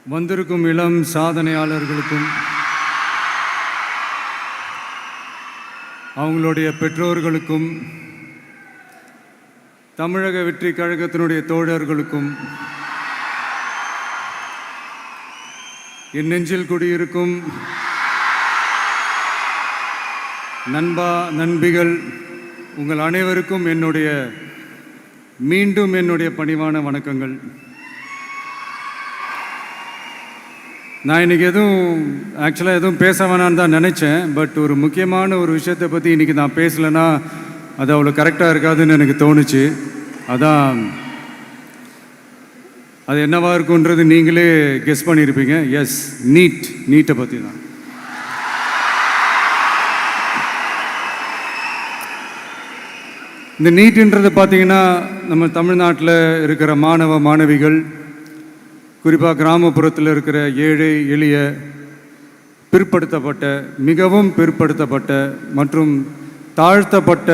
வந்திருக்கும் இளம் சாதனையாளர்களுக்கும் அவங்களுடைய பெற்றோர்களுக்கும் தமிழக வெற்றி கழகத்தினுடைய தோழர்களுக்கும் என் நெஞ்சில் குடியிருக்கும் நண்பா நண்பிகள் உங்கள் அனைவருக்கும் மீண்டும் என்னுடைய பணிவான வணக்கங்கள். நான் இன்றைக்கி எதுவும் பேச வேணான்னு தான் நினச்சேன். பட் ஒரு முக்கியமான ஒரு விஷயத்தை பற்றி இன்றைக்கி நான் பேசலைன்னா அது அவ்வளோ கரெக்டாக இருக்காதுன்னு எனக்கு தோணுச்சு. அதான் அது என்னவாக இருக்குன்றது நீங்களே கெஸ் பண்ணியிருப்பீங்க. எஸ், நீட்டை பற்றி தான். இந்த நீட்டுன்றது பார்த்திங்கன்னா நம்ம தமிழ்நாட்டில் இருக்கிற மாணவ மாணவிகள், குறிப்பாக கிராமப்புறத்தில் இருக்கிற ஏழை எளிய பிற்படுத்தப்பட்ட, மிகவும் பிற்படுத்தப்பட்ட மற்றும் தாழ்த்தப்பட்ட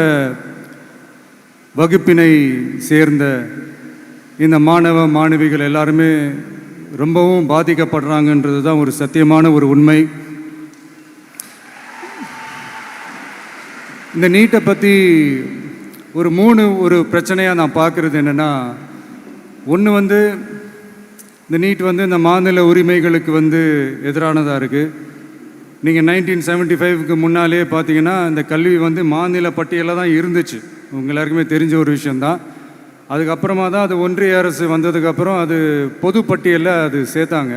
வகுப்பினை சேர்ந்த இந்த மாணவ மாணவிகள் எல்லாருமே ரொம்பவும் பாதிக்கப்படுறாங்கன்றது தான் ஒரு சத்தியமான ஒரு உண்மை. இந்த நீட்டை பற்றி ஒரு பிரச்சனையாக நான் பார்க்குறது என்னென்னா, ஒன்று இந்த நீட் இந்த மாநில உரிமைகளுக்கு எதிரானதாக இருக்குது. நீங்கள் 1975க்கு முன்னாலே பார்த்தீங்கன்னா இந்த கல்வி மாநில பட்டியலில் தான் இருந்துச்சு. உங்கள் எல்லாருக்குமே தெரிஞ்ச ஒரு விஷயந்தான். அதுக்கப்புறமா தான் அது ஒன்றிய அரசு வந்ததுக்கப்புறம் அது பொது பட்டியலில் அது சேர்த்தாங்க.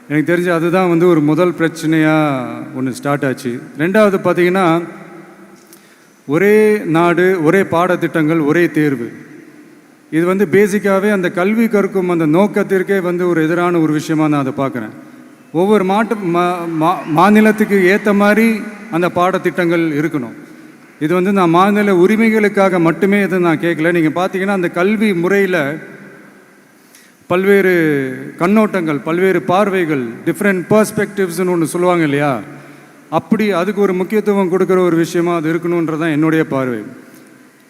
எனக்கு தெரிஞ்சு அதுதான் ஒரு முதல் பிரச்சனையாக ஒன்று ஸ்டார்ட் ஆச்சு. ரெண்டாவது பார்த்தீங்கன்னா, ஒரே நாடு, ஒரே பாடத்திட்டங்கள், ஒரே தேர்வு. இது பேசிக்காகவே அந்த கல்வி கற்கும் அந்த நோக்கத்திற்கே ஒரு எதிரான ஒரு விஷயமாக நான் அதை பார்க்குறேன். ஒவ்வொரு மாநிலத்துக்கு ஏற்ற மாதிரி அந்த பாடத்திட்டங்கள் இருக்கணும். இது நான் மாநில உரிமைகளுக்காக மட்டுமே இதை நான் கேட்கல. நீங்கள் பார்த்தீங்கன்னா அந்த கல்வி முறையில் பல்வேறு கண்ணோட்டங்கள், பல்வேறு பார்வைகள், டிஃப்ரெண்ட் பர்ஸ்பெக்டிவ்ஸ்னு ஒன்று சொல்லுவாங்க இல்லையா, அப்படி அதுக்கு ஒரு முக்கியத்துவம் கொடுக்குற ஒரு விஷயமாக அது இருக்கணுன்றதான் என்னுடைய பார்வை.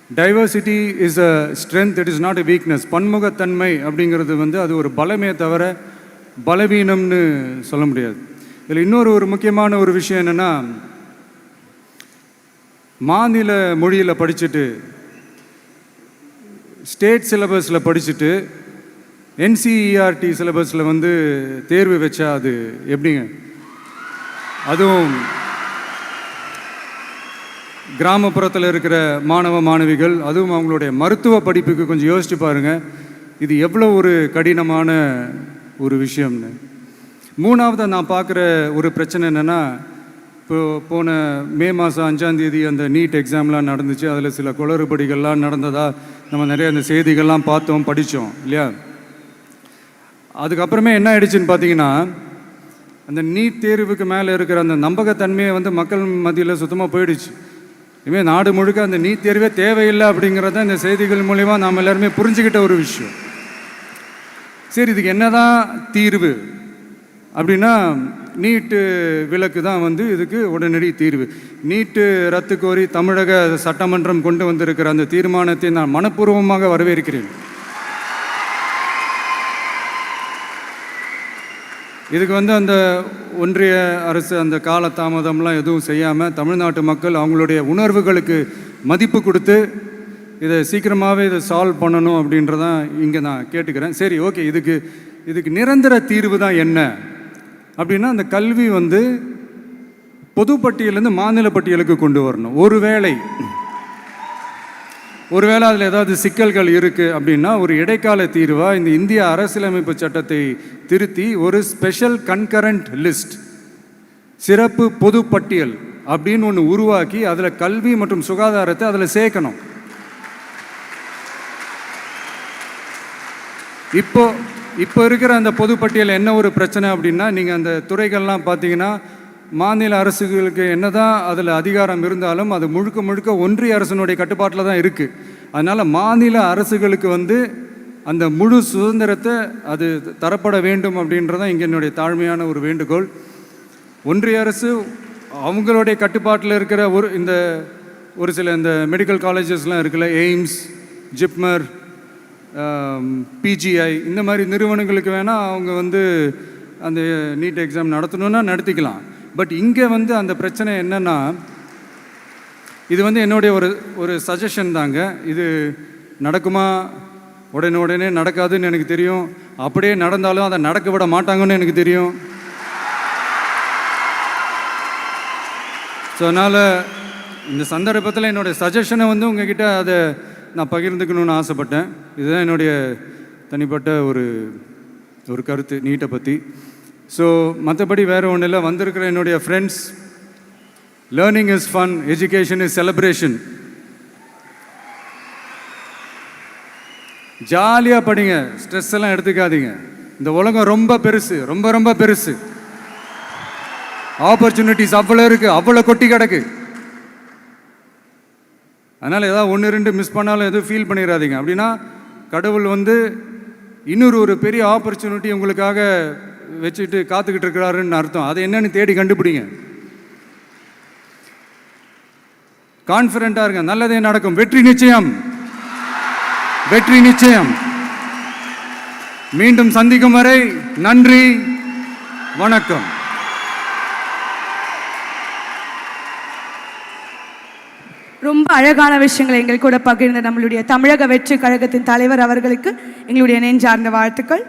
Diversity is a strength, it is not a weakness. பன்முகத்தன்மை அப்படிங்கிறது அது ஒரு பலமே தவிர பலவீனம்னு சொல்ல முடியாது. இதில் இன்னொரு முக்கியமான ஒரு விஷயம் என்னென்னா, மாநில மொழியில் படிச்சுட்டு, ஸ்டேட் சிலபஸில் படிச்சுட்டு, என்சிஇஆர்டி சிலபஸில் தேர்வு வச்சா அது எப்படிங்க? அதுவும் கிராமப்புறத்தில் இருக்கிற மாணவ மாணவிகள், அதுவும் அவங்களுடைய மருத்துவ படிப்புக்கு கொஞ்சம் யோசிச்சு பாருங்கள், இது எவ்வளோ ஒரு கடினமான ஒரு விஷயம்னு. மூணாவது நான் பார்க்குற ஒரு பிரச்சனை என்னென்னா, போன மே மாதம் 5ஆம் தேதி அந்த நீட் எக்ஸாம்லாம் நடந்துச்சு. அதில் சில குளறுபடிகள்லாம் நடந்ததாக நம்ம நிறைய அந்த செய்திகள்லாம் பார்த்தோம், படித்தோம் இல்லையா. அதுக்கப்புறமே என்ன ஆயிடுச்சுன்னு பார்த்தீங்கன்னா, அந்த நீட் தேர்வுக்கு மேலே இருக்கிற அந்த நம்பகத்தன்மையை மக்கள் மத்தியில் சுத்தமாக போயிடுச்சு. இனிமேல் நாடு முழுக்க அந்த நீட் தேர்வே தேவையில்லை அப்படிங்கிறத இந்த செய்திகள் மூலிமா நாம் எல்லாருமே புரிஞ்சுக்கிட்ட ஒரு விஷயம். சரி, இதுக்கு என்ன தான் தீர்வு அப்படின்னா, நீட்டு விலக்கு தான் இதுக்கு உடனடி தீர்வு. நீட்டு ரத்து கோரி தமிழக சட்டமன்றம் கொண்டு வந்திருக்கிற அந்த தீர்மானத்தை நான் மனப்பூர்வமாக வரவேற்கிறேன். இதுக்கு அந்த ஒன்றிய அரசு அந்த காலதாமதம்லாம் எதுவும் செய்யாமல் தமிழ்நாட்டு மக்கள் அவங்களுடைய உணர்வுகளுக்கு மதிப்பு கொடுத்து இதை சீக்கிரமாகவே இதை சால்வ் பண்ணணும் அப்படின்றதான் இங்கே நான் கேட்டுக்கிறேன். சரி, ஓகே, இதுக்கு நிரந்தர தீர்வு தான் என்ன அப்படின்னா, அந்த கல்வி பொது பட்டியலேருந்து மாநில பட்டியலுக்கு கொண்டு வரணும். ஒருவேளை அதில் ஏதாவது சிக்கல்கள் இருக்குது அப்படின்னா ஒரு இடைக்கால தீர்வாக இந்த இந்திய அரசியலமைப்பு சட்டத்தை திருத்தி ஒரு ஸ்பெஷல் கன்கரண்ட் லிஸ்ட், சிறப்பு பொது பட்டியல் அப்படின்னு ஒன்று உருவாக்கி அதில் கல்வி மற்றும் சுகாதாரத்தை அதில் சேர்க்கணும். இப்போ இருக்கிற அந்த பொது பட்டியல் என்ன ஒரு பிரச்சனை அப்படின்னா, நீங்கள் அந்த துறைகள்லாம் பார்த்தீங்கன்னா மாநில அரசுகளுக்கு என்னதான் அதில் அதிகாரம் இருந்தாலும் அது முழுக்க ஒன்றிய அரசினுடைய கட்டுப்பாட்டில் தான் இருக்குது. அதனால் மாநில அரசுகளுக்கு அந்த முழு சுதந்திரத்தை அது தரப்பட வேண்டும் அப்படின்றதான் இங்கே என்னுடைய தாழ்மையான ஒரு வேண்டுகோள். ஒன்றிய அரசு அவங்களுடைய கட்டுப்பாட்டில் இருக்கிற ஒரு சில இந்த மெடிக்கல் காலேஜஸ்லாம் இருக்குல்ல, எய்ம்ஸ், ஜிப்மர், பிஜிஐ இந்த மாதிரி நிறுவனங்களுக்கு வேணால் அவங்க வந்து அந்த நீட் எக்ஸாம் நடத்தணுன்னா நடத்திக்கலாம். பட் இங்கே வந்து அந்த பிரச்சனை என்னென்னா, இது வந்து என்னுடைய ஒரு சஜஷன் தாங்க. இது நடக்குமா, உடனே நடக்காதுன்னு எனக்கு தெரியும். அப்படியே நடந்தாலும் அதை நடக்க விட மாட்டாங்கன்னு எனக்கு தெரியும். ஸோ அதனால் இந்த சந்தர்ப்பத்தில் என்னுடைய சஜஷனை வந்து உங்ககிட்ட அதை நான் பகிர்ந்துக்கணும்னு ஆசைப்பட்டேன். இதுதான் என்னுடைய தனிப்பட்ட ஒரு கருத்து நீட்டை பற்றி. ஸோ மற்றபடி வேறு ஒன்றும் இல்லை. வந்திருக்கிற என்னுடைய friends, learning is fun, education is celebration. ஜாலியாக படிங்க, ஸ்ட்ரெஸ் எல்லாம் எடுத்துக்காதீங்க. இந்த உலகம் ரொம்ப பெருசு, ரொம்ப ரொம்ப பெருசு. ஆப்பர்ச்சுனிட்டிஸ் அவ்வளோ இருக்குது, அவ்வளோ கொட்டி கிடக்கு. அதனால் ஏதாவது 1-2 மிஸ் பண்ணாலும் எதுவும் ஃபீல் பண்ணிடாதீங்க. அப்படின்னா கடவுள் வந்து இன்னொரு ஒரு பெரிய ஆப்பர்ச்சுனிட்டி உங்களுக்காக வச்சுட்டு காத்துக்கிட்டு இருக்கிறாருன்னு அர்த்தம். அது என்னன்னு தேடி கண்டுபிடிங்க. கான்ஃபிடென்ட்டாக இருங்க, நல்லதே நடக்கும். வெற்றி நிச்சயம், வெற்றி நிச்சயம். மீண்டும் சந்திக்கும் வரை நன்றி, வணக்கம். ரொம்ப அழகான விஷயங்களை எங்கள் கூட பகிர்ந்த நம்மளுடைய தமிழக வெற்றி கழகத்தின் தலைவர் அவர்களுக்கு எங்களுடைய நெஞ்சார்ந்த வாழ்த்துக்கள்.